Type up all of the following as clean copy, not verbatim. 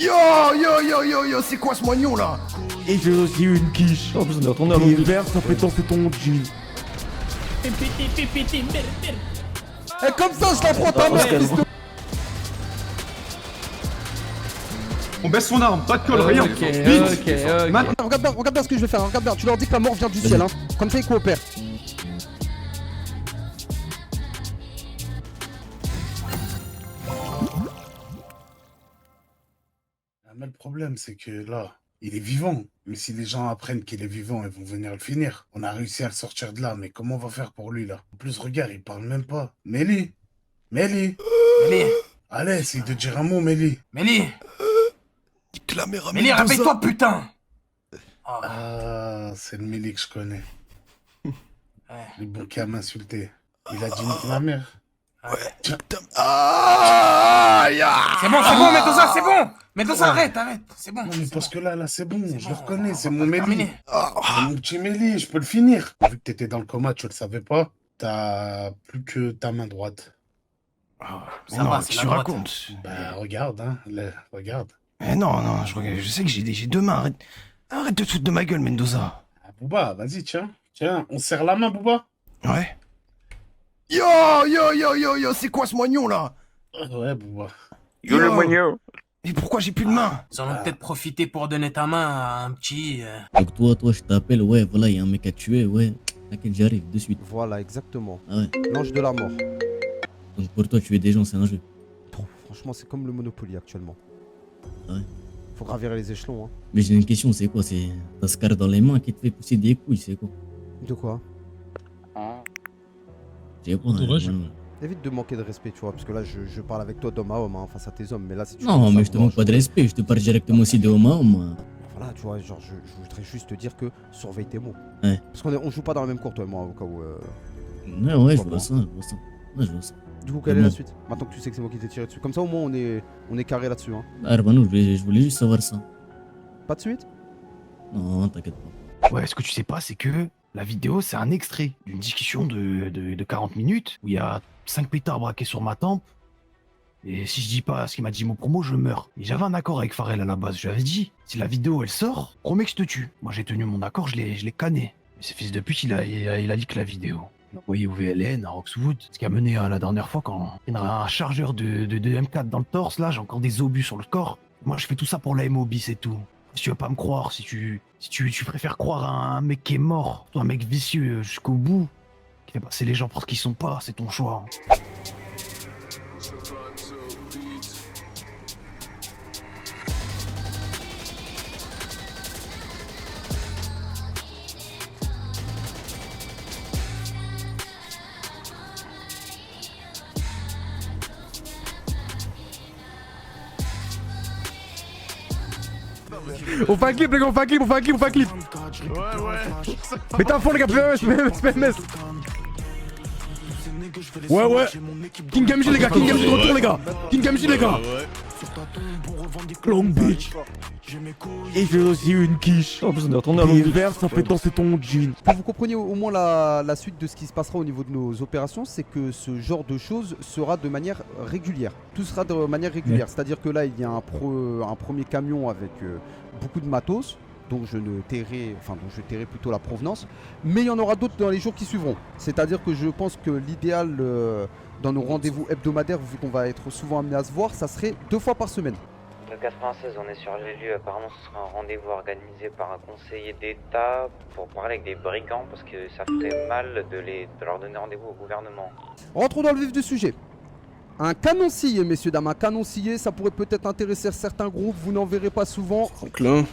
Yo, c'est quoi ce moignon là? Et j'ai aussi une quiche. En plus, on est retourné à l'univers, ça fait danser ton jean. Et comme ça, je la prends ta mère, fils de... On baisse son arme, pas de colle, rien. Ok. Regarde bien ce que je vais faire, regarde bien. Tu leur dis que la mort vient du ciel, hein. Comme ça, ils coopèrent. Mais le problème, c'est que là, il est vivant. Mais si les gens apprennent qu'il est vivant, ils vont venir le finir. On a réussi à le sortir de là, mais comment on va faire pour lui, là? En plus, regarde, il parle même pas. Mélie! Allez, essaye de dire un mot, Mélie. Mélie, rappelle-toi, putain. Ah, c'est le Mélie que je connais. Le bon qui à m'insulter. Il a dit nique ma mère. C'est bon, Mendoza, c'est bon. Mendoza, arrête, c'est bon. Non, mais parce que là, c'est bon, je le reconnais, c'est mon terminé. Mélie. C'est mon petit Mélie, je peux le finir. Vu que t'étais dans le coma, tu le savais pas, t'as plus que ta main droite. Ça va, c'est la droite. Bah, regarde, hein, regarde. Eh non, je sais que j'ai deux mains. Arrête de te foutre de ma gueule, Mendoza. Ah, Booba, vas-y, tiens, on serre la main, Booba. Ouais. Yo, c'est quoi ce moignon là? Ouais, Booba. Yo le moignon. Et pourquoi j'ai plus de main? Ils en ont peut-être profité pour donner ta main à un petit... Donc toi, je t'appelle, ouais, voilà, il y a un mec à tuer, ouais. T'inquiète, j'arrive, de suite. Voilà, exactement. Ah ouais. L'ange de la mort. Donc pour toi, tuer des gens, c'est un jeu. Franchement, c'est comme le Monopoly actuellement. Ah ouais. Faut gravir les échelons, hein. Mais j'ai une question, c'est quoi? C'est ta scar dans les mains qui te fait pousser des couilles, c'est quoi? De quoi? J'ai pas, Évite de manquer de respect, tu vois, parce que là, je parle avec toi d'homme à homme, hein, face à tes hommes, mais là, si tu... Non, mais je te manque pas de respect, je te parle directement aussi de homme à homme. Voilà, tu vois, genre, je voudrais juste te dire que surveille tes mots. Ouais. Parce qu'on joue pas dans la même cour, toi et moi, au cas où... Ouais, je vois ça, Ouais, je vois ça. Du coup, quelle est la suite? Maintenant que tu sais que c'est moi qui t'ai tiré dessus. Comme ça, au moins, on est carré là-dessus, hein. Arbanou, je voulais juste savoir ça. Pas de suite? Non, t'inquiète pas. Ouais, ce que tu sais pas, c'est que la vidéo, c'est un extrait d'une discussion de 40 minutes où il y a 5 pétards braqués sur ma tempe. Et si je dis pas ce qu'il m'a dit mot promo, je meurs. Et j'avais un accord avec Pharrell à la base. Je lui avais dit, si la vidéo elle sort, promets que je te tue. Moi j'ai tenu mon accord, je l'ai canné. Mais ce fils de pute, il a dit que la vidéo. Il m'a envoyé au VLN, à Roxwood. Ce qui a mené à la dernière fois quand il y a un chargeur de M4 dans le torse. Là, j'ai encore des obus sur le corps. Moi je fais tout ça pour la MOB, c'est tout. Si tu veux pas me croire, si tu préfères croire à un mec qui est mort, toi un mec vicieux jusqu'au bout, qui fait passer les gens pour ce qu'ils sont pas, c'est ton choix. On fait un clip, les gars, on fait un clip. Ouais. Mettez un fond, les gars, PMS. Ouais. King Gamji, les gars, de retour, les gars. Long Beach. Et j'ai aussi une quiche. En plus, on est retourné à l'univers, ça fait danser ton jean. Pour que vous compreniez au moins la suite de ce qui se passera au niveau de nos opérations, c'est que ce genre de choses sera de manière régulière. Tout sera de manière régulière. C'est-à-dire que là, il y a un premier camion avec beaucoup de matos, dont je tairai plutôt la provenance. Mais il y en aura d'autres dans les jours qui suivront. C'est-à-dire que je pense que l'idéal dans nos rendez-vous hebdomadaires, vu qu'on va être souvent amené à se voir, ça serait 2 fois par semaine. Le 96, on est sur les lieux. Apparemment, ce sera un rendez-vous organisé par un conseiller d'État pour parler avec des brigands parce que ça ferait mal de leur donner rendez-vous au gouvernement. Rentrons dans le vif du sujet. Un canon scié, messieurs, dames. Un canon scié, ça pourrait peut-être intéresser certains groupes. Vous n'en verrez pas souvent. Franklin.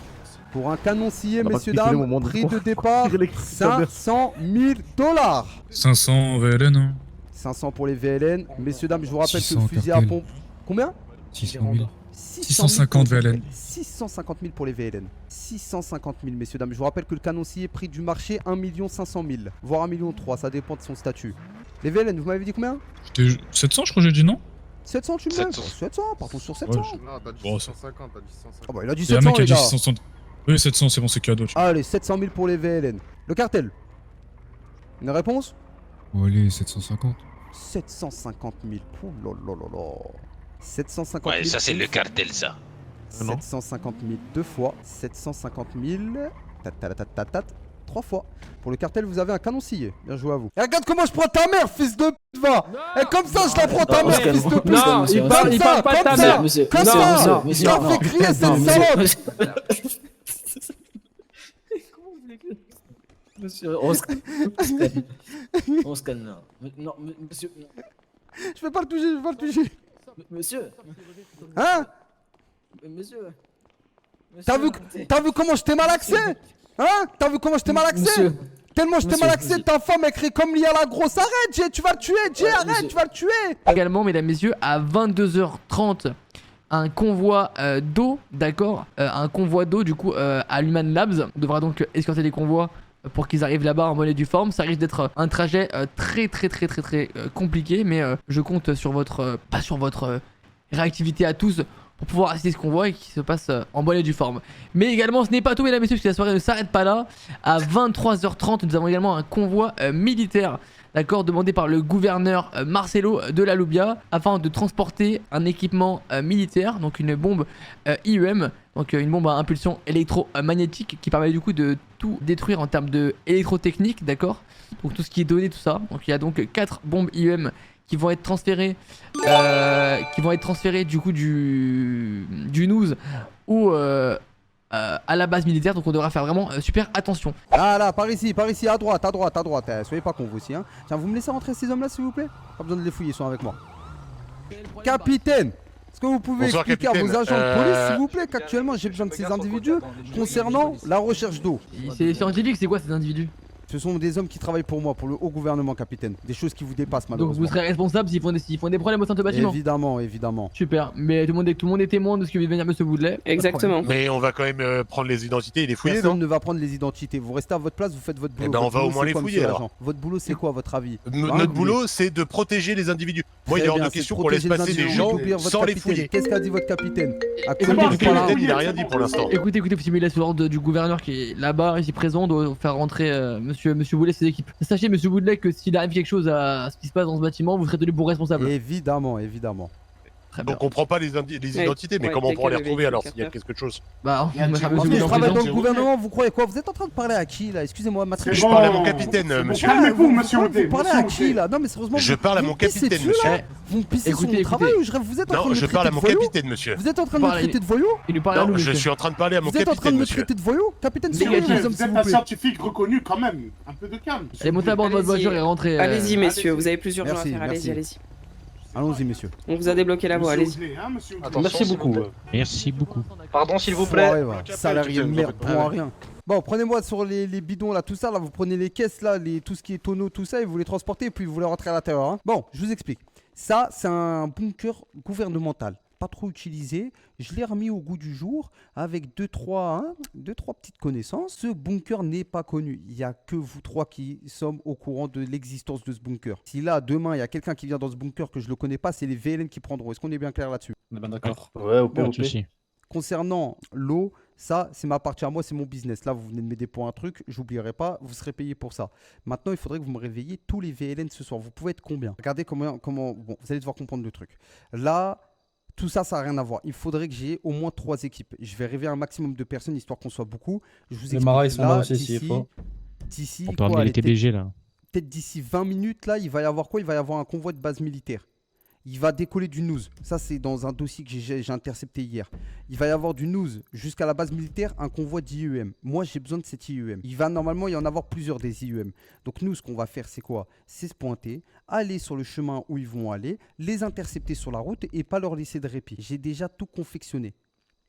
Pour un canon scié, On a messieurs, pas piqué le dames, moment de prix quoi. de départ, 500 000 $. 500 VLN, hein. 500 pour les VLN. Messieurs, dames, je vous rappelle que 600 le fusil à cartel. pompe... Combien? 600 000. 650 VLN. 650 000 pour les VLN. 650 000, messieurs, dames. Je vous rappelle que le canon scié, prix du marché, 1 500 000. Voire 1 million 3, ça dépend de son statut. Les VLN, vous m'avez dit combien? 700, je crois que j'ai dit non. 700, tu me mets 700, partons sur 700. Ouais, Non, t'as dit Bon, 650, t'as dit 650. Ah bah il a dit Il y a un 700 mec qui a les dit gars. 600. Oui, 700, c'est bon, c'est cadeau. Allez, 700 000 pour les VLN. Le cartel. Une réponse? Bon, allez, 750. 750 000. Ouh là là là là. 750 000. Ouais, ça c'est le cartel, ça. Non. 750 000 2 fois, 750 000, tat, 3 fois. Pour le cartel, vous avez un canon scié. Bien joué à vous. Et regarde comment je prends ta mère, fils de pute, va. Et comme ça, je la prends ta mère, fils de pute. Non, il parle pas de ta mère. Comme ça, je la fais crier cette salope. Monsieur, on se calme. On se calme là. Non, monsieur. Je vais pas le toucher, je vais pas le toucher. Monsieur. Hein? Monsieur. T'as vu comment je t'ai malaxé? Hein? T'as vu comment je t'ai malaxé? Tellement je t'ai malaxé, ta femme elle crie comme liée à la grosse. Arrête, Jay, tu vas le tuer, Jay, arrête, tu vas le tuer. Également, mesdames, messieurs, à 22h30, un convoi d'eau, d'accord, un convoi d'eau du coup à l'Human Labs. On devra donc escorter les convois pour qu'ils arrivent là-bas en bonne et due forme. Ça risque d'être un trajet très compliqué, mais je compte sur votre pas sur votre réactivité à tous pour pouvoir assister ce convoi et qu'il se passe en bonne et due forme. Mais également, ce n'est pas tout, mesdames et messieurs, parce que la soirée ne s'arrête pas là. À 23h30, nous avons également un convoi militaire, d'accord, demandé par le gouverneur Marcelo de la Lubia, afin de transporter un équipement militaire, donc une bombe IEM, donc une bombe à impulsion électromagnétique qui permet du coup de tout détruire en termes de électrotechnique, d'accord, donc tout ce qui est donné, tout ça. Donc il y a donc 4 bombes IEM qui vont être transférées du coup du NOOS ou à la base militaire, donc on devra faire vraiment super attention. Ah là, par ici, à droite, soyez pas con vous aussi, hein. Tiens, vous me laissez rentrer ces hommes là s'il vous plaît? Pas besoin de les fouiller, ils sont avec moi. Capitaine, est-ce que vous pouvez expliquer à vos agents de police s'il vous plaît qu'actuellement j'ai besoin de ces individus concernant la recherche d'eau? C'est scientifique, c'est quoi ces individus? Ce sont des hommes qui travaillent pour moi, pour le haut gouvernement, capitaine. Des choses qui vous dépassent malheureusement. Donc vous serez responsable s'ils font des problèmes au sein de bâtiment? Évidemment. Super, mais tout le monde est témoin de ce que vient de venir monsieur Boudlet. Exactement. Mais on va quand même prendre les identités et les fouiller, Personne non? ne va prendre les identités. Vous restez à votre place, vous faites votre boulot. Eh ben on va au moins les fouiller alors. Votre boulot c'est quoi à votre avis? Notre boulot c'est de protéger les individus. Moi il est hors de question qu'on laisse passer des gens sans les fouiller. Qu'est-ce qu'a dit votre capitaine? Le capitaine il a rien dit pour l'instant. Écoutez, si vous laissez l'ordre du gouverneur qui est là-bas, ici présent, doit faire rentrer monsieur Boudlet et ses équipes. Sachez monsieur Boudlet que s'il arrive quelque chose à ce qui se passe dans ce bâtiment, vous serez tenu pour responsable. Évidemment. Très bien. Donc on prend pas les identités, mais comment on pourra les retrouver alors s'il y a quelque chose? Bah, je travaille dans le gouvernement, vous croyez quoi? Vous êtes en train de parler à qui là? Excusez-moi, Matrix. Je parle à mon capitaine, monsieur. Calmez-vous, monsieur. Vous parlez à qui là? Non mais sérieusement. Je parle à mon capitaine, monsieur. Vous me pissez sur mon travail ou vous êtes en train de me traiter de voyou? Non, je parle à mon capitaine, monsieur. Vous êtes en train de me traiter de voyou? Il lui parle à nous. Non, je suis en train de parler à mon capitaine, monsieur. Vous êtes en train de me traiter de voyou? Capitaine, Vous êtes un scientifique reconnu quand même. Un peu de calme. Allez, montez à bord de votre voiture et rentrez. Allez-y, messieurs, vous avez plusieurs gens à faire. Allez-y. Allons-y, messieurs. On vous a débloqué la voie, allez-y. Merci beaucoup. Pardon, s'il vous plaît. Salarié de merde, pour rien. Bon, prenez-moi sur les bidons là, tout ça, là, vous prenez les caisses là, tout ce qui est tonneau, tout ça, et vous les transportez, et puis vous les rentrez à l'intérieur. Hein. Bon, je vous explique. Ça, c'est un bunker gouvernemental. Pas trop utilisé, je l'ai remis au goût du jour avec 2-3 petites connaissances. Ce bunker n'est pas connu, il n'y a que vous trois qui sommes au courant de l'existence de ce bunker. Si là, demain, il y a quelqu'un qui vient dans ce bunker que je ne le connais pas, c'est les VLN qui prendront. Est-ce qu'on est bien clair là-dessus? D'accord. Ouais, au Pas de soucis. Concernant l'eau, ça, c'est ma partie à moi, c'est mon business. Là, vous venez de m'aider pour un truc, j'oublierai pas, vous serez payé pour ça. Maintenant, il faudrait que vous me réveilliez tous les VLN ce soir. Vous pouvez être combien? Regardez comment... Bon, vous allez devoir comprendre le truc. Là... Tout ça, ça n'a rien à voir. Il faudrait que j'ai au moins 3 équipes. Je vais réveiller un maximum de personnes, histoire qu'on soit beaucoup. Je vous explique. Les marais sont là aussi, d'ici, On parle des TDG là. Peut-être d'ici 20 minutes, là, il va y avoir quoi? Il va y avoir un convoi de base militaire. Il va décoller du NOOS. Ça, c'est dans un dossier que j'ai intercepté hier. Il va y avoir du NOOS jusqu'à la base militaire, un convoi d'IEM. Moi, j'ai besoin de cet IEM. Il va normalement y en avoir plusieurs des IEM. Donc, nous, ce qu'on va faire, c'est quoi? C'est se pointer, aller sur le chemin où ils vont aller, les intercepter sur la route et pas leur laisser de répit. J'ai déjà tout confectionné.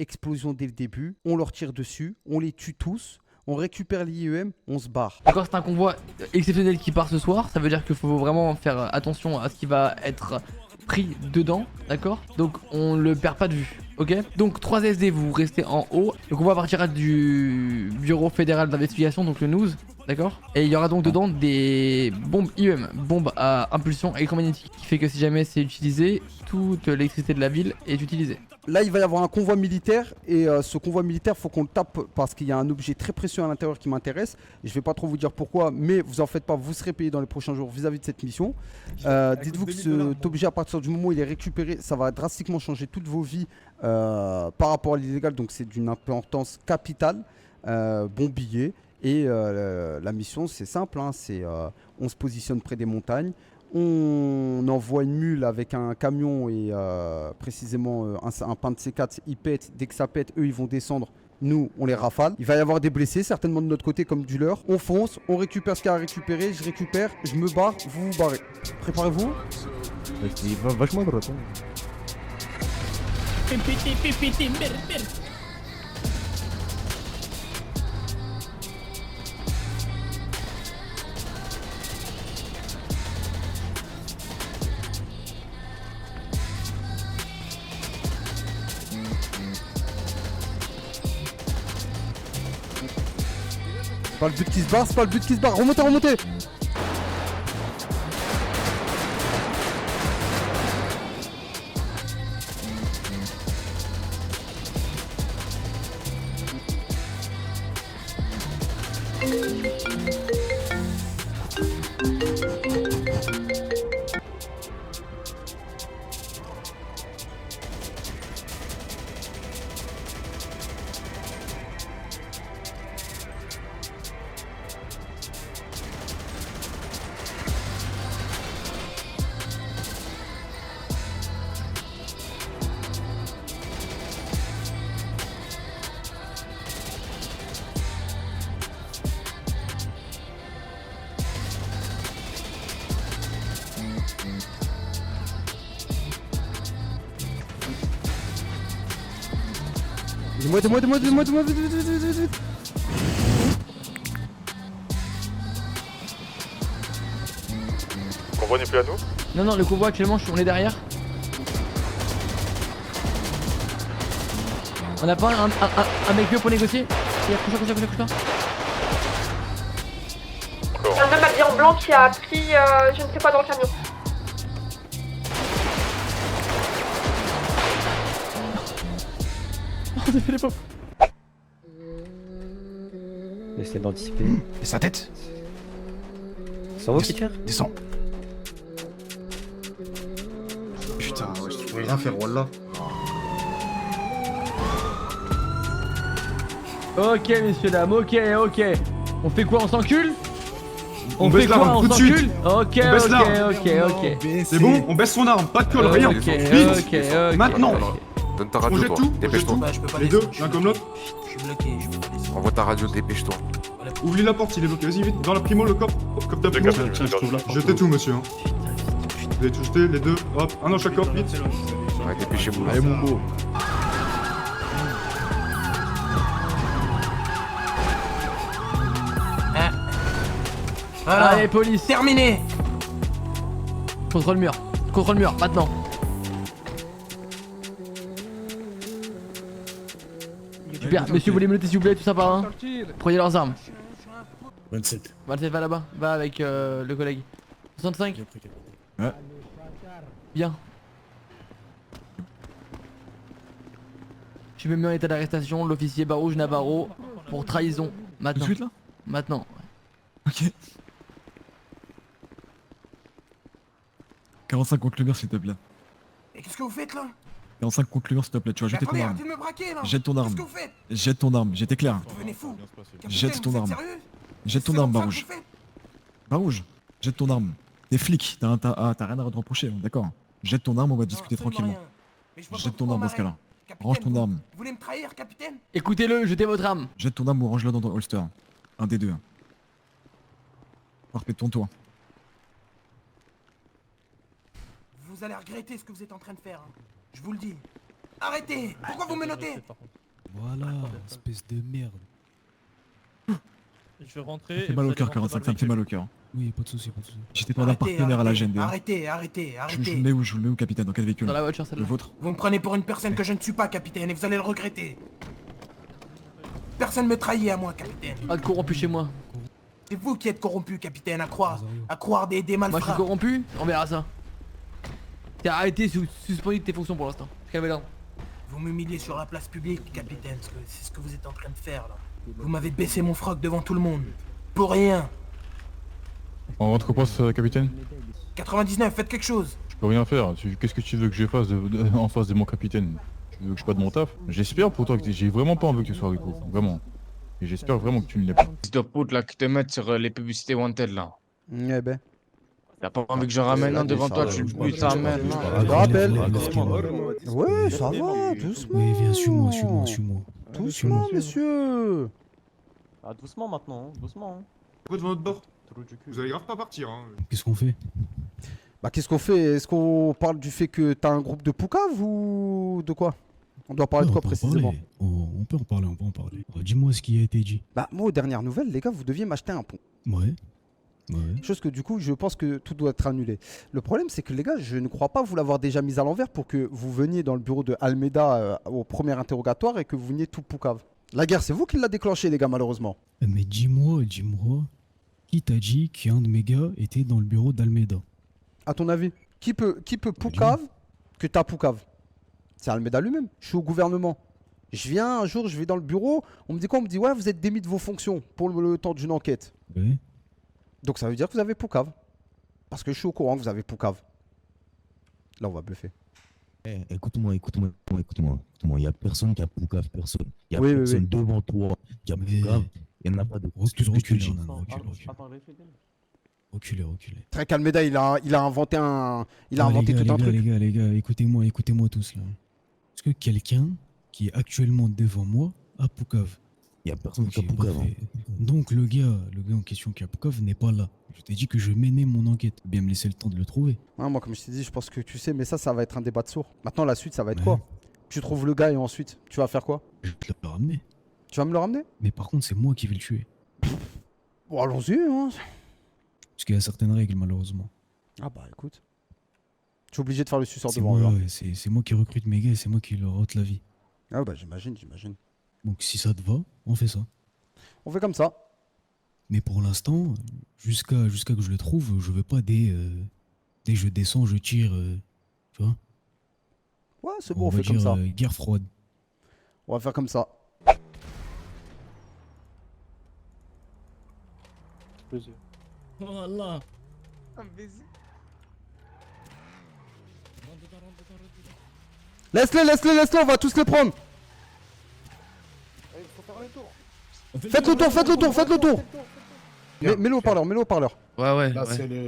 Explosion dès le début, on leur tire dessus, on les tue tous. On récupère l'IEM, on se barre. D'accord, c'est un convoi exceptionnel qui part ce soir. Ça veut dire qu'il faut vraiment faire attention à ce qui va être pris dedans, d'accord? Donc on le perd pas de vue, ok? Donc 3 SD, vous restez en haut. Le convoi partira du Bureau fédéral d'investigation, donc le NOOS, d'accord? Et il y aura donc dedans des bombes IEM, bombes à impulsion électromagnétique, qui fait que si jamais c'est utilisé, toute l'électricité de la ville est utilisée. Là, il va y avoir un convoi militaire et ce convoi militaire, faut qu'on le tape parce qu'il y a un objet très précieux à l'intérieur qui m'intéresse. Je vais pas trop vous dire pourquoi, mais vous en faites pas, vous serez payé dans les prochains jours vis-à-vis de cette mission. Dites-vous que cet objet, à partir du moment où il est récupéré, ça va drastiquement changer toutes vos vies par rapport à l'illégal, donc c'est d'une importance capitale. Bon billet. Et la mission, c'est simple, hein, on se positionne près des montagnes. On envoie une mule avec un camion et précisément un pain de C4, il pète, dès que ça pète, eux ils vont descendre, nous on les rafale. Il va y avoir des blessés, certainement de notre côté comme du leur. On fonce, on récupère ce qu'il y a à récupérer, je récupère, je me barre, vous vous barrez. Préparez-vous. Vachement droit. C'est pas le but qui se barre, c'est pas le but qui se barre. Remontez, remontez. Aidez-moi, vite, vite. Le convoi n'est plus à nous? Non, non, le convoi actuellement, on est derrière. On n'a pas un mec vieux pour négocier? Couche-toi. Encore. Un homme habillé en blanc qui a pris je ne sais quoi dans le camion. On a fait les pauvres. Essayez d'anticiper. Et sa tête. Sans vous qui tire. Descends. Putain, ouais, je pourrais rien faire, wallah. Ok, messieurs, dames, ok. On fait quoi, on s'encule? On baisse l'arme tout de suite. Ok. C'est bon, on baisse son arme, pas de colle, rien. Ok. Maintenant. Donne ta radio, On jette toi. tout. Dépêche-toi. Les deux, l'un comme l'autre. Envoie ta radio, dépêche-toi. Ouvrez la porte, il est bloqué. Vas-y, vite. Dans la primo, le cop de primo. Tiens, je trouve là. Jetez tout, monsieur. Vous avez tout jeté, les deux. Hop, un dans chaque corps, vite. Ouais, dépêchez-vous. Allez, mon beau. Voilà. Allez, police, terminé. Contre le mur, maintenant. Super, monsieur, vous voulez me noter s'il vous plaît, tout ça par un? Prenez leurs armes. 27. 27, va là-bas, va avec le collègue. 65. Ouais. Bien. Je me mets en état d'arrestation, l'officier Barouge Navarro, pour trahison. Maintenant. Tout de suite là? Maintenant. Ok. 45 contre le mur s'il te plaît. Et qu'est-ce que vous faites là? 45 contre le mur s'il te plaît, tu vas jeter ton arme. Arrêtez de me braquer là. Jette ton arme. Qu'est-ce que vous faites? Jette ton arme, j'étais clair. Vous devenez fou. Jette ton vous êtes arme. sérieux? Jette ton C'est arme, comme ça Barouge. que vous faites? Barouge, jette ton arme. T'es flic, t'as rien à te reprocher, d'accord. Jette ton arme, on va discuter tranquillement. Jette ton arme dans ce cas-là. Range ton arme. Vous voulez me trahir, capitaine? Écoutez-le, jetez votre arme. Jette ton arme ou range-la dans ton holster. Un des deux. Parfait, tourne-toi. Vous allez regretter ce que vous êtes en train de faire. Hein. Je vous le dis. Arrêtez! Pourquoi vous me notez? Voilà, espèce de merde. Je vais rentrer. Ça me fait mal au cœur, 45, ça me fait mal au cœur. Oui, pas de soucis. J'étais pas d'un partenaire à la GND. Arrêtez. Je vous le mets où, capitaine? Dans quel véhicule? Dans la voiture, celle-là. Le vôtre? Vous me prenez pour une personne que je ne suis pas, capitaine, et vous allez le regretter. Personne me trahit à moi, capitaine. Pas de corrompu chez moi. C'est vous qui êtes corrompu, capitaine, à croire des malfrats. Moi je suis corrompu, on verra ça. T'es arrêté, suspendu de tes fonctions pour l'instant. Calme-la. Vous m'humiliez sur la place publique, capitaine, c'est ce que vous êtes en train de faire là. Vous m'avez baissé mon froc devant tout le monde. Pour rien. On rentre quoi, capitaine? 99, faites quelque chose. Je peux rien faire. Qu'est-ce que tu veux que je fasse en face de mon capitaine? Tu veux que je parte de mon taf? J'espère pour toi que j'ai vraiment pas envie que tu sois Rico. Vraiment. Et j'espère vraiment que tu ne l'es pas. Fils de pute là qui te mettent sur les publicités Wanted là. Eh ben. T'as pas envie que je ramène un devant toi, tu le butes ta mère. Je te rappelle. Ouais, ça va, doucement. Oui, viens, suis-moi. Doucement, messieurs. Ah, doucement maintenant, doucement. Pourquoi devant notre bord? Vous allez grave pas partir. Qu'est-ce qu'on fait? Bah, qu'est-ce qu'on fait? Est-ce qu'on parle du fait que t'as un groupe de poucaves ou de quoi? On doit parler de quoi précisément? On peut en parler, Dis-moi ce qui a été dit. Bah, moi, aux dernières nouvelles, les gars, vous deviez m'acheter un pont. Ouais. Chose que du coup, je pense que tout doit être annulé. Le problème, c'est que les gars, je ne crois pas vous l'avoir déjà mis à l'envers pour que vous veniez dans le bureau de Almeida au premier interrogatoire et que vous veniez tout poucave. La guerre, c'est vous qui l'a déclenché, les gars, malheureusement. Mais dis-moi, qui t'a dit qu'un de mes gars était dans le bureau d'Almeida? À ton avis, qui peut poucave que t'as poucave? C'est Almeida lui-même. Je suis au gouvernement. Je viens un jour, je vais dans le bureau, on me dit quoi? On me dit ouais, vous êtes démis de vos fonctions pour le temps d'une enquête. Oui. Donc ça veut dire que vous avez poucave. Parce que je suis au courant que vous avez poucave. Là, on va bluffer. Écoute-moi. Il y a personne qui a poucave, personne. Il y a Oui, personne oui. devant toi qui a poucave. Il n'y en a pas de Recule. Très Almeida, il a inventé un. Il a Ah, inventé les tout gars, un truc. Les gars, écoutez-moi tous là. Est-ce que quelqu'un qui est actuellement devant moi a poucave? Il n'y a personne qui a poucave. Donc le gars en question qui a poucave n'est pas là. Je t'ai dit que je menais mon enquête. Bien me laisser le temps de le trouver. Ouais, moi, comme je t'ai dit, je pense que tu sais, mais ça va être un débat de sourds. Maintenant, la suite, ça va être quoi? Tu trouves le gars et ensuite, tu vas faire quoi? Je vais te le ramener. Tu vas me le ramener? Mais par contre, c'est moi qui vais le tuer. Bon, allons-y, hein. Parce qu'il y a certaines règles, malheureusement. Ah bah écoute. Tu es obligé de faire le suceur C'est devant moi, eux. ouais, c'est moi qui recrute mes gars et c'est moi qui leur ôte la vie. Ah bah j'imagine. Donc si ça te va, on fait ça. On fait comme ça. Mais pour l'instant, jusqu'à que je le trouve, je veux pas des je descends, je tire, tu vois. Ouais, c'est bon, on fait comme ça. Guerre froide. On va faire comme ça. Voilà. Laisse-les, on va tous les prendre. Faites le tour. Mets-le au parleur, Ouais.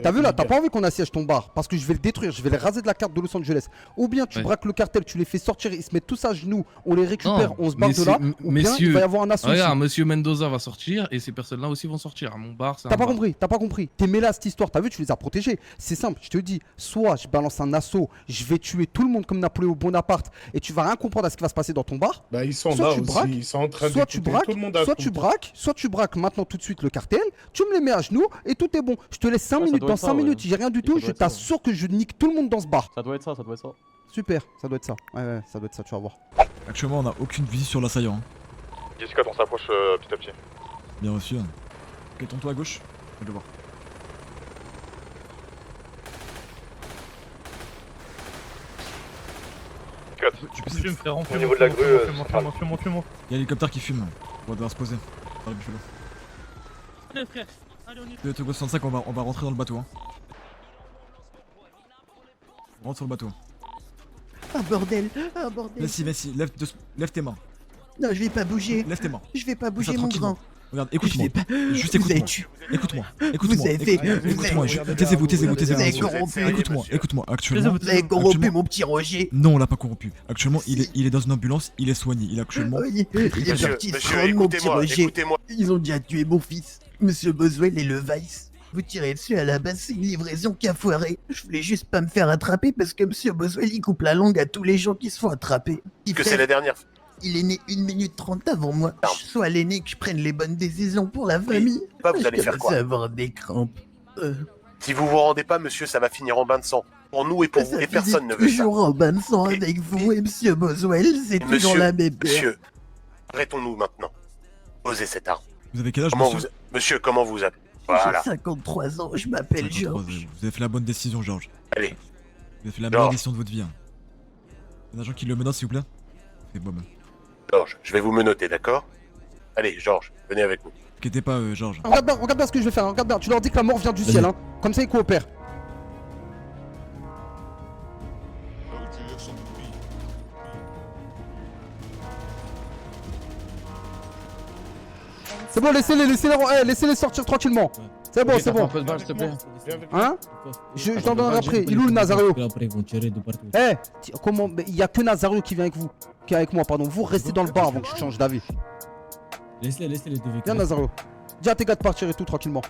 T'as vu là, t'as pas envie qu'on assiège ton bar parce que je vais le détruire, je vais les raser de la carte de Los Angeles. Ou bien tu braques le cartel, tu les fais sortir, ils se mettent tous à genoux, on les récupère, on se barre de là. Ou bien il va y avoir un assaut. Regarde, monsieur Mendoza va sortir et ces personnes-là aussi vont sortir. À mon bar, c'est T'as pas compris. T'es mêlé à cette histoire, t'as vu, tu les as protégés. C'est simple, je te dis, soit je balance un assaut, je vais tuer tout le monde comme Napoléon Bonaparte et tu vas rien comprendre à ce qui va se passer dans ton bar. Bah ils sont soit là tu aussi, braques, ils sont en train soit tu d'écouter, braques, tout le monde a soit tu braques maintenant tout de suite le cartel, tu me les mets à genoux et tout est bon. Je te laisse 5 minutes, dans 5 minutes, j'ai rien du tout, je t'assure que je nique tout le monde dans ce bar. Ça doit être ça. Super, ça doit être ça. Ouais, ça doit être ça, tu vas voir. Actuellement, on n'a aucune visite sur l'assaillant. Jessica, on s'approche petit à petit. Bien reçu. Ok, tourne-toi à gauche. Je vais le voir. Tu peux me faire Au niveau de la grue, Il y a l'hélicoptère qui fume. On va devoir se poser. Dans le buffalo. Allez frère, allez on y va. Le Togo 65, on va rentrer dans le bateau. On rentre sur le bateau. Un bordel. Vas-y, lève tes mains. Non, je vais pas bouger. Lève tes mains. Je vais pas Fais ça bouger, mon tranquillement. grand. Regarde, écoute-moi. Juste écoute-moi. Vous avez fait. Taisez-vous. Vous avez corrompu. Écoute-moi. Actuellement. Vous avez corrompu mon petit Roger. Non, on l'a pas corrompu. Actuellement, il est dans une ambulance, il est soigné. Il est actuellement. Oui, il est parti se rendre, mon petit Roger. Ils ont déjà tué mon fils, Monsieur Boswell et le Vice. Vous tirez dessus à la base, c'est une livraison qui a foiré. Je voulais juste pas me faire attraper parce que Monsieur Boswell il coupe la langue à tous les gens qui se font attraper. Que c'est la dernière. Il est né 1 minute 30 avant moi. Je sois l'aîné que je prenne les bonnes décisions pour la famille. Vous allez faire quoi? Avoir des crampes. Si vous vous rendez pas, monsieur, ça va finir en bain de sang. Pour nous et pour vous, et personne ne veut ça. Toujours en bain de sang avec vous et Monsieur Boswell, c'est toujours la même paire. Monsieur, arrêtons-nous maintenant. Posez cette arme. Vous avez quel âge, Monsieur, comment vous appelez? Voilà. J'ai 53 ans, je m'appelle 53, Georges. Vous avez fait la bonne décision, Georges. Allez. Vous avez fait la meilleure Georges. décision de votre vie. Hein. Un agent qui le menace, s'il vous plaît. C'est Bob. Georges, je vais vous menotter, d'accord? Allez, Georges, venez avec nous. Inquiétez pas, Georges. Regarde bien ce que je vais faire, regarde bien. Tu leur dis que la mort vient du ciel, hein. Comme ça, ils coopèrent. C'est bon, laissez-les sortir tranquillement. C'est bon, c'est bon. Un peu de balle, s'il te plaît. Hein? Je t'en donnerai après. Il est où le Nazario? Après, ils vont tirer de partout. Eh, comment? Il y a que Nazario qui vient avec vous. Qui est avec moi, pardon. Vous restez dans le bar avant que je change d'avis. Laisse-les deviner. Viens, Nazario. Dis à tes gars de partir et tout tranquillement.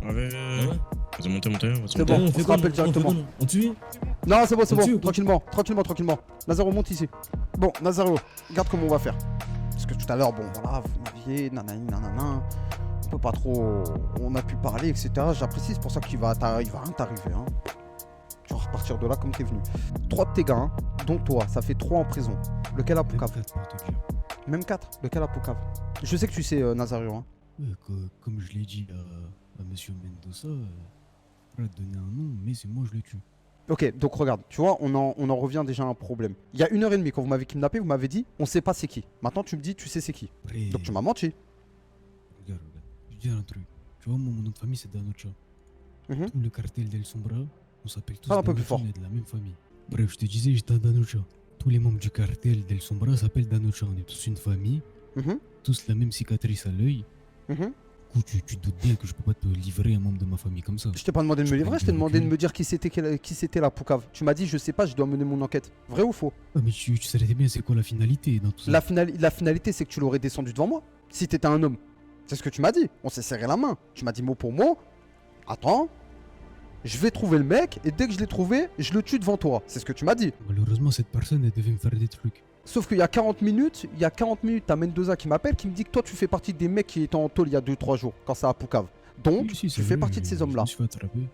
Vas-y, montez. C'est bon, on se rappelle directement. On tue? Non, c'est bon, c'est On tue bon. ou pas Tranquillement. Nazario, monte ici. Bon, Nazario, regarde comment on va faire. Parce que tout à l'heure, bon, voilà, vous m'aviez, nanana. On peut pas trop. On a pu parler, etc. J'apprécie, c'est pour ça qu'il va rien t'arriver, hein. Tu vas repartir de là comme t'es venu. 3 de tes gars, hein, dont toi, ça fait 3 en prison. Lequel a Poucave? Même 4. Lequel a Poucave? Je sais que tu sais, Nazario, hein. Ouais, comme je l'ai dit à Monsieur Mendoza, pas te donner un nom, mais c'est moi je le tue. Ok, donc regarde, tu vois, on en revient déjà à un problème. Il y a 1h30 quand vous m'avez kidnappé, vous m'avez dit, on sait pas c'est qui. Maintenant tu me dis, tu sais c'est qui. Après, Donc tu m'as menti. Regarde, je vais te dire un truc. Tu vois, moi, mon nom de famille c'est Danocha. Tout le cartel d'El Sombra, on s'appelle tous Parle un peu plus Danocha, fort. on est de la même famille. Bref, je te disais, j'étais à Danocha. Tous les membres du cartel d'El Sombra s'appellent Danocha. On est tous une famille, tous la même cicatrice à l'œil. Du coup, tu te doutes bien que je peux pas te livrer un membre de ma famille comme ça. Je t'ai pas demandé de me livrer, je t'ai demandé de me dire qui c'était la Poucave. Tu m'as dit, je sais pas, je dois mener mon enquête. Vrai ou faux? Ah, mais tu savais bien c'est quoi la finalité dans tout ça. La finalité, c'est que tu l'aurais descendu devant moi. Si t'étais un homme. C'est ce que tu m'as dit. On s'est serré la main. Tu m'as dit mot pour mot. Attends. Je vais trouver le mec et dès que je l'ai trouvé, je le tue devant toi. C'est ce que tu m'as dit. Malheureusement, cette personne, elle devait me faire des trucs. Sauf qu'il y a 40 minutes, t'as Mendoza qui m'appelle, qui me dit que toi tu fais partie des mecs qui étaient en tôle il y a 2-3 jours, quand ça a Poucave. Donc, tu fais partie de ces hommes-là.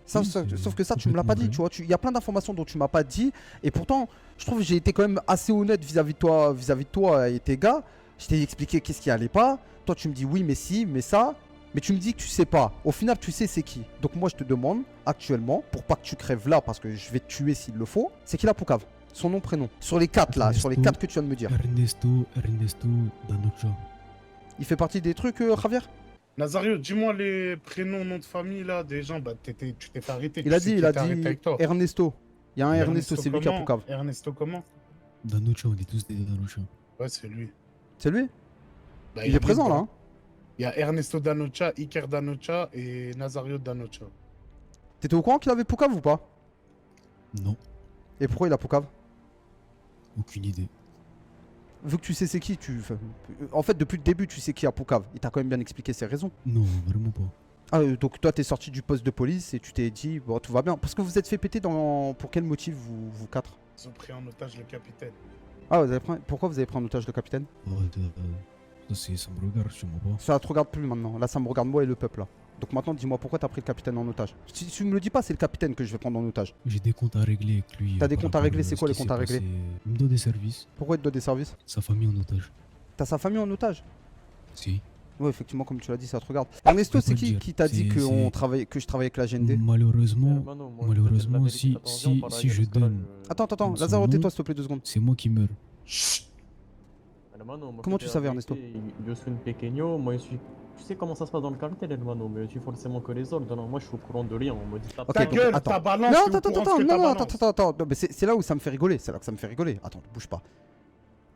Sauf que ça, tu me l'as pas dit, tu vois. Il y a plein d'informations dont tu m'as pas dit. Et pourtant, je trouve que j'ai été quand même assez honnête vis-à-vis de toi et tes gars. Je t'ai expliqué qu'est-ce qui allait pas. Toi, tu me dis oui, mais si, mais ça. Mais tu me dis que tu sais pas. Au final, tu sais c'est qui. Donc moi, je te demande, actuellement, pour pas que tu crèves là, parce que je vais te tuer s'il le faut, c'est qui la Poucave? Son nom, prénom. Sur les 4 là, sur les 4 que tu viens de me dire. Ernesto Danocha. Il fait partie des trucs, Javier? Nazario, dis-moi les prénoms, noms de famille là des gens. Bah, tu t'es fait arrêter. Il a dit Ernesto. Il y a un Ernesto, c'est lui qui a comment? Poucave. Ernesto comment? Danocha, on est tous des Danocha. Ouais, c'est lui. C'est lui? Bah, il est présent là. Hein. Il y a Ernesto Danocha, Iker Danocha et Nazario Danocha. T'étais au courant qu'il avait Poucave ou pas? Non. Et pourquoi il a Poucave? Aucune idée. Vu que tu sais c'est qui, en fait depuis le début tu sais qui a Poucave. Il t'a quand même bien expliqué ses raisons. Non, vraiment pas. Ah donc toi t'es sorti du poste de police et tu t'es dit bon tout va bien. Parce que vous êtes fait péter pour quel motif vous 4? Ils ont pris en otage le capitaine. Ah pourquoi vous avez pris en otage le capitaine? Ça me regarde, je moi pas. Ça te regarde plus maintenant, là ça me regarde moi et le peuple là. Donc maintenant dis-moi pourquoi t'as pris le capitaine en otage. Si tu me le dis pas c'est le capitaine que je vais prendre en otage. J'ai des comptes à régler avec lui. T'as des comptes à régler, c'est quoi les comptes à régler? Il me doit des services. Pourquoi il te doit des services? Sa famille en otage. T'as sa famille en otage? Si. Ouais effectivement comme tu l'as dit ça te regarde. Ernesto c'est qui t'a dit que je travaillais avec la GND? Malheureusement, si je donne... Attends, Lazaro tais-toi s'il te plaît 2 secondes. C'est moi qui meurs. Comment tu savais Ernesto? Yo soy un pequeño, moi je suis... Tu sais comment ça se passe dans le cartel, hermano, mais tu forcément que les autres. Non, moi je suis au courant de rien, on me dit pas. Ok, ta gueule, attends. ta balance. Non, attends. Non, mais c'est là où ça me fait rigoler. C'est là que ça me fait rigoler. Attends, bouge pas.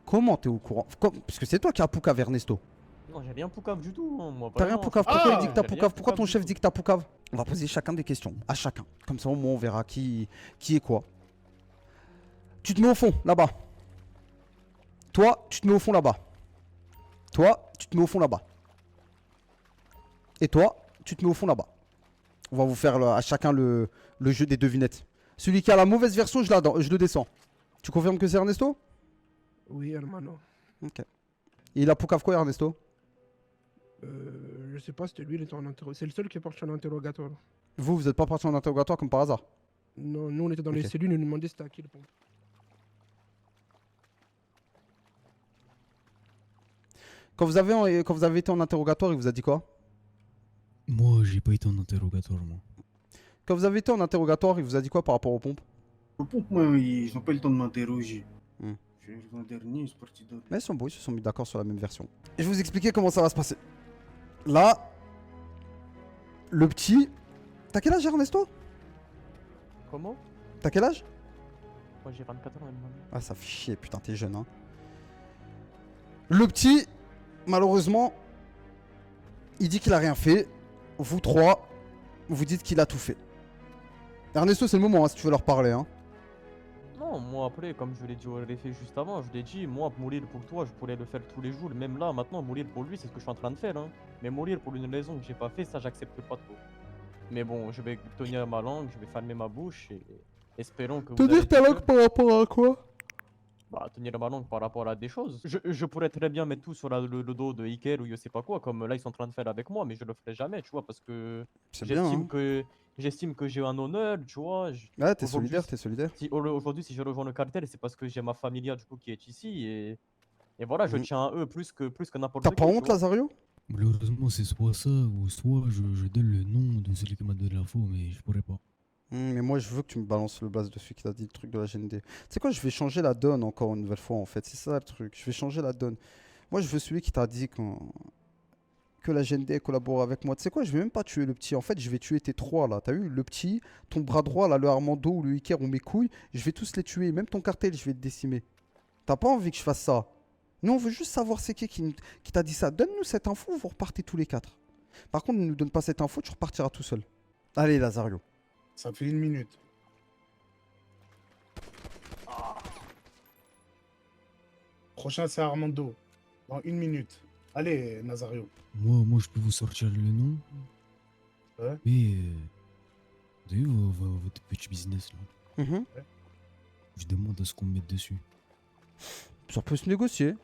Comment t'es au courant? Parce que c'est toi qui as Poucave, Ernesto. Non, j'ai rien Poucave du tout, hein, moi. T'as rien Poucave? Pourquoi il dit que t'as Poucave? Pourquoi ton chef dit que t'as Poucave? On va poser chacun des questions, à chacun. Comme ça au moins on verra qui est quoi. Tu te mets au fond, là-bas. Toi, tu te mets au fond là-bas. Toi, tu te mets au fond là-bas. Et toi, tu te mets au fond là-bas. On va vous faire à chacun le jeu des devinettes. Celui qui a la mauvaise version, je le descends. Tu confirmes que c'est Ernesto? Oui, hermano. Ok. Et il a Poucave quoi, Ernesto? Je sais pas, c'était lui, il était en interrogatoire. C'est le seul qui est parti en interrogatoire. Vous êtes pas parti en interrogatoire comme par hasard? Non, nous on était dans les cellules, ils nous demandaient c'était à qui le pompe. Quand vous avez été en interrogatoire, il vous a dit quoi? Moi, j'ai pas été en interrogatoire, moi. Quand vous avez été en interrogatoire, il vous a dit quoi par rapport aux pompes? Aux pompes, moi, ils ont pas eu le temps de m'interroger. Je suis arrivé en dernier, ils sont partis d'autres. Mais ils sont beaux, ils se sont mis d'accord sur la même version. Et je vais vous expliquer comment ça va se passer. Là, le petit... T'as quel âge, Ernesto? Comment? T'as quel âge? Moi j'ai 24 ans maintenant. Ah, ça fait chier, putain, t'es jeune, hein. Le petit, malheureusement, il dit qu'il a rien fait. Vous trois, vous dites qu'il a tout fait. Ernesto, c'est le moment, hein, si tu veux leur parler, hein. Non, moi après, comme je l'ai dit au réfé juste avant, je l'ai dit, moi mourir pour toi, je pourrais le faire tous les jours. Même là, maintenant, mourir pour lui, c'est ce que je suis en train de faire. Hein. Mais mourir pour une raison que j'ai pas fait, ça j'accepte pas trop. Mais bon, je vais tenir ma langue, je vais fermer ma bouche et espérons que vous Tenir ta langue par rapport à quoi? Bah, tenir ma langue par rapport à des choses. Je pourrais très bien mettre tout sur le dos de Iker ou je sais pas quoi, comme là ils sont en train de faire avec moi, mais je le ferai jamais, tu vois, parce que j'estime que j'ai un honneur, tu vois. Ouais, t'es solidaire, t'es solidaire. Aujourd'hui, si je rejoins le cartel, c'est parce que j'ai ma familia du coup qui est ici et voilà, je tiens à eux plus que n'importe qui. T'as pas honte, Lazario? Malheureusement, c'est soit ça, ou soit je donne le nom de celui qui m'a donné l'info, mais je pourrais pas. Mais moi, je veux que tu me balances le blast de celui qui t'a dit le truc de la GND. Tu sais quoi, je vais changer la donne encore une nouvelle fois, en fait. C'est ça le truc. Je vais changer la donne. Moi, je veux celui qui t'a dit que la GND collabore avec moi. Tu sais quoi, je vais même pas tuer le petit. En fait, je vais tuer tes trois, là. T'as vu, le petit, ton bras droit, là, le Armando ou le Iker ou mes couilles. Je vais tous les tuer. Même ton cartel, je vais te décimer. T'as pas envie que je fasse ça? Nous, on veut juste savoir c'est qui t'a dit ça. Donne-nous cette info, vous repartez tous les quatre. Par contre, ne nous donne pas cette info, tu repartiras tout seul. Allez, Lazario. Ça fait 1 minute. Prochain, c'est Armando. Dans 1 minute. Allez, Nazario. Moi, je peux vous sortir le nom. Ouais. Mais... vous avez vu votre petit business, là? Je demande à ce qu'on me mette dessus. Ça peut se négocier.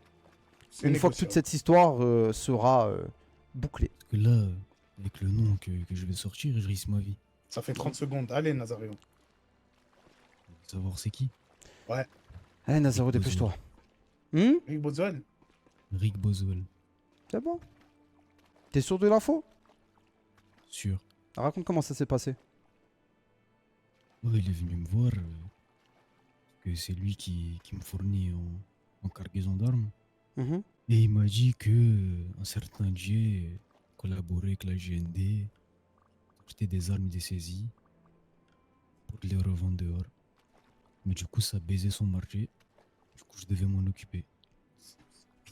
Une fois que toute cette histoire sera bouclée. Parce que là, avec le nom que je vais sortir, je risque ma vie. Ça fait 30 secondes. Allez, Nazario. Savoir c'est qui? Ouais. Allez, Nazario, dépêche-toi. Rick Boswell. Rick Boswell. C'est bon. T'es sûr de l'info? Sûr. Raconte comment ça s'est passé. Ouais, il est venu me voir. Que c'est lui qui me fournit en cargaison d'armes. Et il m'a dit que un certain J collaborait avec la GND, achetait des armes des saisies pour les revendre dehors. Mais du coup, ça baisait son marché. Du coup, je devais m'en occuper.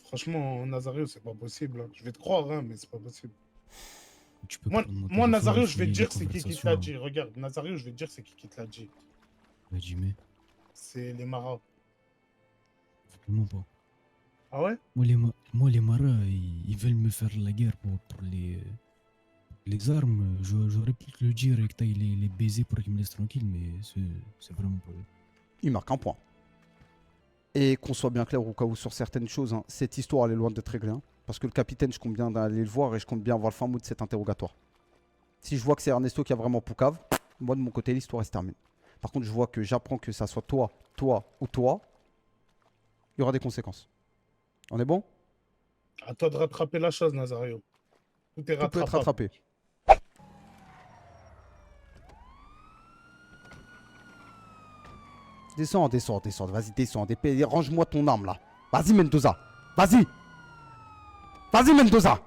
Franchement, Nazario, c'est pas possible. Hein. Je vais te croire, hein, mais c'est pas possible. Tu peux moi Nazario, je vais te dire c'est qui te l'a dit. Regarde, Nazario, je vais te dire c'est qui te l'a dit. Vas-y, mais. C'est les maras. Vraiment pas. Ah ouais? Moi, les maras, ils veulent me faire la guerre pour les armes. J'aurais pu te le dire et que t'ailles les baiser pour qu'ils me laissent tranquille, mais c'est vraiment pas eux. Il marque un point. Et qu'on soit bien clair au cas où sur certaines choses, hein, cette histoire elle est loin d'être réglée. Hein, parce que le capitaine, je compte bien d'aller le voir et je compte bien avoir le fin mot de cet interrogatoire. Si je vois que c'est Ernesto qui a vraiment Poucave, moi de mon côté, l'histoire se termine. Par contre, je vois que j'apprends que ça soit toi ou toi, il y aura des conséquences. On est bon? À toi de rattraper la chose, Nazario. Tout est rattrapable. Tout peut être rattrapé. Descends, vas-y, descends. Range-moi ton arme là. Vas-y, Mendoza. Vas-y. Vas-y, Mendoza.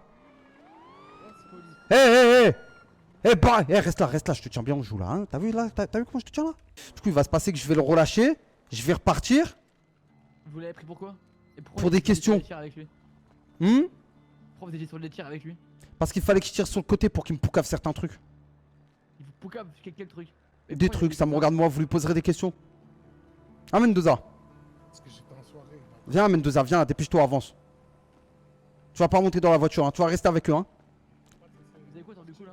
Reste là, je te tiens bien au joue là. Hein. T'as vu là? T'as vu comment je te tiens là? Du coup, il va se passer que je vais le relâcher. Je vais repartir. Vous l'avez pris pourquoi? Pour des questions. Pourquoi vous étiez sur les tirs avec lui? Parce qu'il fallait que je tire sur le côté pour qu'il me poucave certains trucs. Il vous poucave quel truc? Des trucs, ça me regarde moi, vous lui poserez des questions. Ah, Mendoza. Viens, Mendoza, viens, dépêche-toi, avance. Tu vas pas monter dans la voiture, hein. Tu vas rester avec eux. Hein. Vous avez quoi du coup là?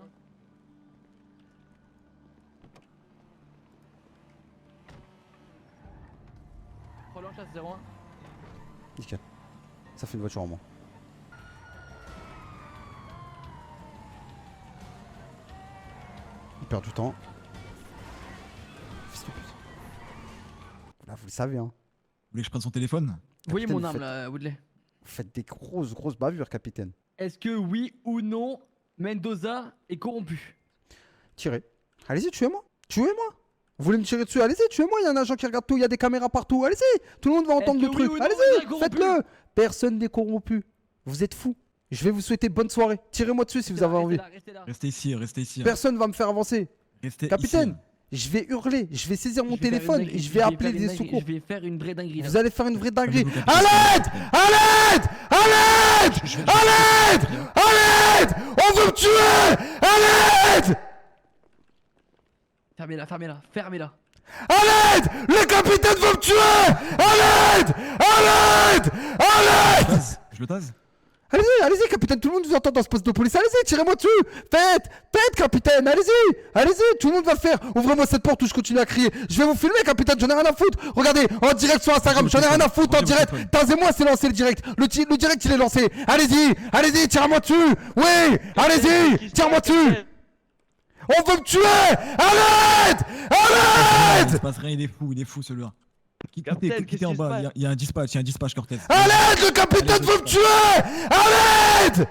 Prends-le en chasse 01. Nickel. Ça fait une voiture en moins. Il perd du temps. Fils de pute. Là, vous le savez, hein. Vous voulez que je prenne son téléphone? Voyez mon arme là, Woodley. Vous faites des grosses bavures, capitaine. Est-ce que oui ou non, Mendoza est corrompu. Tirez. Allez-y, tuez-moi. Tuez-moi. Vous voulez me tirer dessus? Allez-y, tuez-moi. Il y a un agent qui regarde tout. Il y a des caméras partout. Allez-y. Tout le monde va entendre le truc. Allez-y, faites-le. Personne n'est corrompu. Vous êtes fous. Je vais vous souhaiter bonne soirée. Tirez-moi dessus si vous avez envie. Restez ici, restez ici. Personne va me faire avancer. Restez Capitaine, ici. je vais hurler. Je vais saisir mon téléphone et je vais appeler des secours. Je vais faire une vraie dinguerie. Vous allez faire une vraie dinguerie. À l'aide! À l'aide! À l'aide! À l'aide! À l'aide! On veut me tuer! À l'aide! Fermez-la, fermez-la, fermez-la. À l'aide! Le capitaine veut me tuer! À l'aide! À l'aide! À l'aide! Je le tase. Allez-y, allez-y, capitaine, tout le monde vous entend dans ce poste de police. Allez-y, tirez-moi dessus! Faites! Faites, capitaine! Allez-y! Allez-y, tout le monde va le faire! Ouvrez-moi cette porte où je continue à crier. Je vais vous filmer, capitaine, j'en ai rien à foutre! Regardez, en direct sur Instagram, j'en ai rien à foutre en direct! Tasez-moi, c'est lancé le direct! Le direct, il est lancé! Allez-y! Allez-y, tirez-moi dessus! Oui! Allez-y! Tirez-moi dessus! On veut me tuer! À l'aide! À l'aide! Il se passe rien, il est fou celui-là. Quittez en bas, il y a un dispatch Cortez. À l'aide! Le capitaine veut me tuer! À l'aide!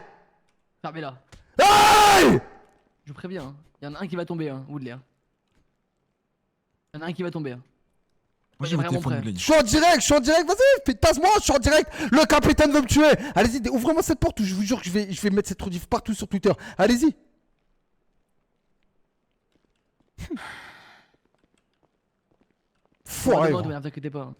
Fermez-la. Aïe! Je vous préviens, hein. Il y en a un qui va tomber, hein, Woodley. Il y en a un qui va tomber. Hein. Moi j'ai vraiment prêt. Je suis en direct, vas-y, tasse-moi, je suis en direct. Le capitaine veut me tuer. Allez-y, ouvrez-moi cette porte où je vous jure que je vais mettre cette rediff partout sur Twitter. Allez-y. Foiré. Ne vous inquiétez pas.